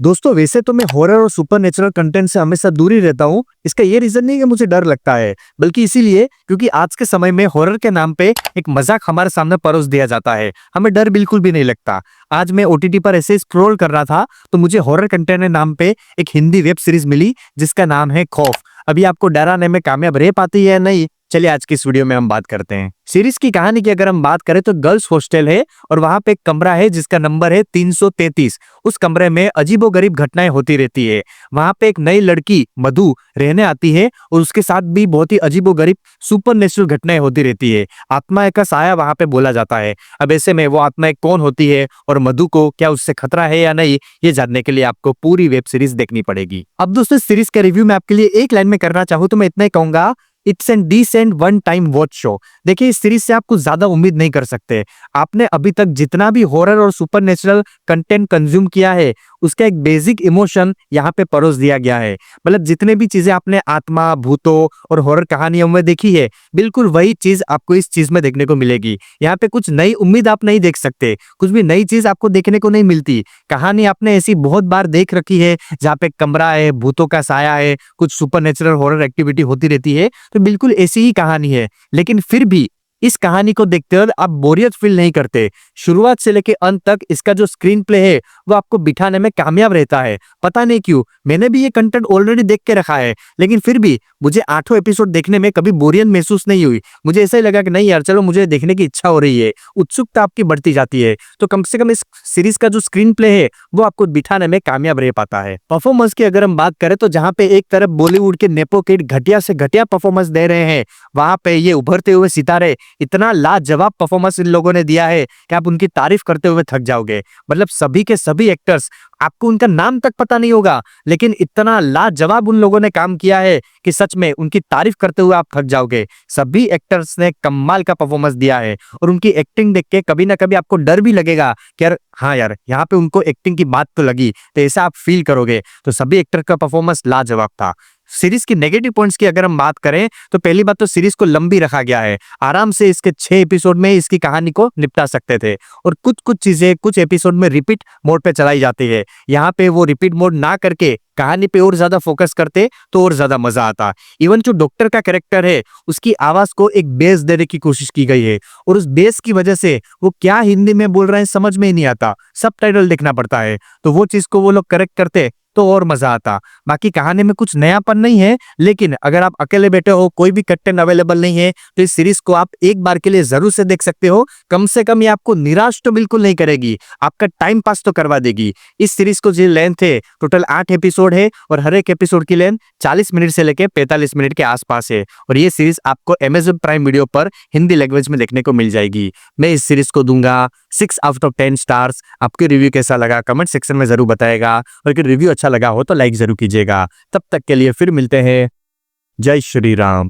दोस्तों वैसे तो मैं हॉरर और सुपरनेचुरल कंटेंट से हमेशा दूर ही रहता हूँ। इसका ये रीजन नहीं कि मुझे डर लगता है, बल्कि इसीलिए क्योंकि आज के समय में हॉरर के नाम पे एक मजाक हमारे सामने परोस दिया जाता है। हमें डर बिल्कुल भी नहीं लगता। आज मैं ओटीटी पर ऐसे स्क्रॉल कर रहा था तो मुझे हॉरर कंटेंट के नाम पे एक हिंदी वेब सीरीज मिली जिसका नाम है खौफ। अभी आपको डराने में कामयाब रह पाती है या नहीं, चलिए आज की इस वीडियो में हम बात करते हैं। सीरीज की कहानी की अगर हम बात करें तो गर्ल्स हॉस्टल है और वहां पे एक कमरा है जिसका नंबर है 333। उस कमरे में अजीबोगरीब घटनाएं होती रहती है। वहां पे एक नई लड़की मधु रहने आती है और उसके साथ भी बहुत ही अजीबोगरीब सुपरनेचुरल घटनाएं होती रहती है। आत्मा का साया वहां पे बोला जाता है। अब ऐसे में वो आत्मा कौन होती है और मधु को क्या उससे खतरा है या नहीं, ये जानने के लिए आपको पूरी वेब सीरीज देखनी पड़ेगी। अब दोस्तों सीरीज का रिव्यू मैं आपके लिए एक लाइन में करना चाहूँ तो मैं इतना ही कहूंगा, it's an decent one time watch show. देखिए इस सीरीज से आप कुछ ज्यादा उम्मीद नहीं कर सकते। आपने अभी तक जितना भी हॉरर और सुपरनेचुरल कंटेंट कंज्यूम किया है उसका एक बेसिक इमोशन यहाँ पे परोस दिया गया है। मतलब जितने भी चीजें आपने आत्मा, भूतों और हॉरर कहानियों में देखी है, बिल्कुल वही चीज आपको इस चीज में देखने को मिलेगी। यहाँ पे कुछ नई उम्मीद आप नहीं देख सकते, कुछ भी नई चीज आपको देखने को नहीं मिलती। कहानी आपने ऐसी बहुत बार देख रखी है जहाँ पे कमरा है, भूतों का साया है, कुछ सुपरनेचुरल हॉरर एक्टिविटी होती रहती है, तो बिल्कुल ऐसी ही कहानी है। लेकिन फिर भी इस कहानी को देखते वक्त आप बोरियत फील नहीं करते। शुरुआत से लेकर अंत तक इसका जो स्क्रीन प्ले है वो आपको बिठाने में कामयाब रहता है। पता नहीं क्यों, मैंने भी ये कंटेंट ऑलरेडी देख के रखा है, लेकिन फिर भी मुझे 8 एपिसोड देखने में कभी बोरियत महसूस नहीं हुई। मुझे ऐसा ही लगा कि नहीं यार चलो, मुझे देखने की इच्छा हो रही है, उत्सुकता आपकी बढ़ती जाती है। तो कम से कम इस सीरीज का जो स्क्रीन प्ले है वो आपको बिठाने में कामयाब रह पाता है। परफॉर्मेंस की अगर हम बात करें तो जहाँ पे एक तरफ बॉलीवुड के नेपो किड घटिया से घटिया परफॉर्मेंस दे रहे हैं, वहां पे ये उभरते हुए सितारे इतना लाजवाब परफॉर्मेंस इन लोगों ने दिया है कि आप उनकी तारीफ करते हुए थक जाओगे। मतलब सभी के सभी एक्टर्स, आपको उनका नाम तक पता नहीं होगा, लेकिन इतना लाजवाब उन लोगों ने काम किया है कि सच में उनकी तारीफ करते हुए आप थक जाओगे। सभी एक्टर्स ने कमाल का परफॉर्मेंस दिया है और उनकी एक्टिंग देख के कभी ना कभी आपको डर भी लगेगा कि यार हाँ यार, यहाँ पे उनको एक्टिंग की बात तो लगी, तो ऐसा आप फील करोगे। तो सभी एक्टर का परफॉर्मेंस लाजवाब था। सीरीज की नेगेटिव पॉइंट्स की अगर हम बात करें तो पहली बात तो सीरीज को लंबी रखा गया है। आराम से इसके 6 एपिसोड में इसकी कहानी को निपटा सकते थे और कुछ कुछ चीजें कुछ एपिसोड में रिपीट मोड पे चलाई जाती है। यहाँ पे वो रिपीट मोड ना करके कहानी पे और ज्यादा फोकस करते तो और ज्यादा मजा आता। इवन जो डॉक्टर का कैरेक्टर है उसकी आवाज को एक बेस देने की कोशिश की गई है और उस बेस की वजह से वो क्या हिंदी में बोल रहे हैं समझ में ही नहीं आता, सबटाइटल देखना पड़ता है। तो वो चीज को वो लोग करेक्ट करते तो और मजा आता। बाकी कहानी में कुछ नयापन नहीं है, लेकिन अगर आप अकेले बैठे हो, कोई भी कंटेंट अवेलेबल नहीं है, तो इस सीरीज को आप एक बार के लिए जरूर से देख सकते हो। कम से कम ये आपको निराश तो बिल्कुल नहीं करेगी, आपका टाइम पास तो करवा देगी। इस सीरीज को जो लेंथ है, टोटल 8 एपिसोड है और हर एक एपिसोड की लेंथ 40 मिनट से लेकर 45 मिनट के आसपास है और ये सीरीज आपको Amazon प्राइम वीडियो पर हिंदी लैंग्वेज में देखने को मिल जाएगी। मैं इस सीरीज को दूंगा 6 आउट ऑफ 10 स्टार्स। आपके रिव्यू कैसा लगा कमेंट सेक्शन में जरूर बताएगा और अगर रिव्यू अच्छा लगा हो तो लाइक जरूर कीजिएगा। तब तक के लिए फिर मिलते हैं। जय श्री राम।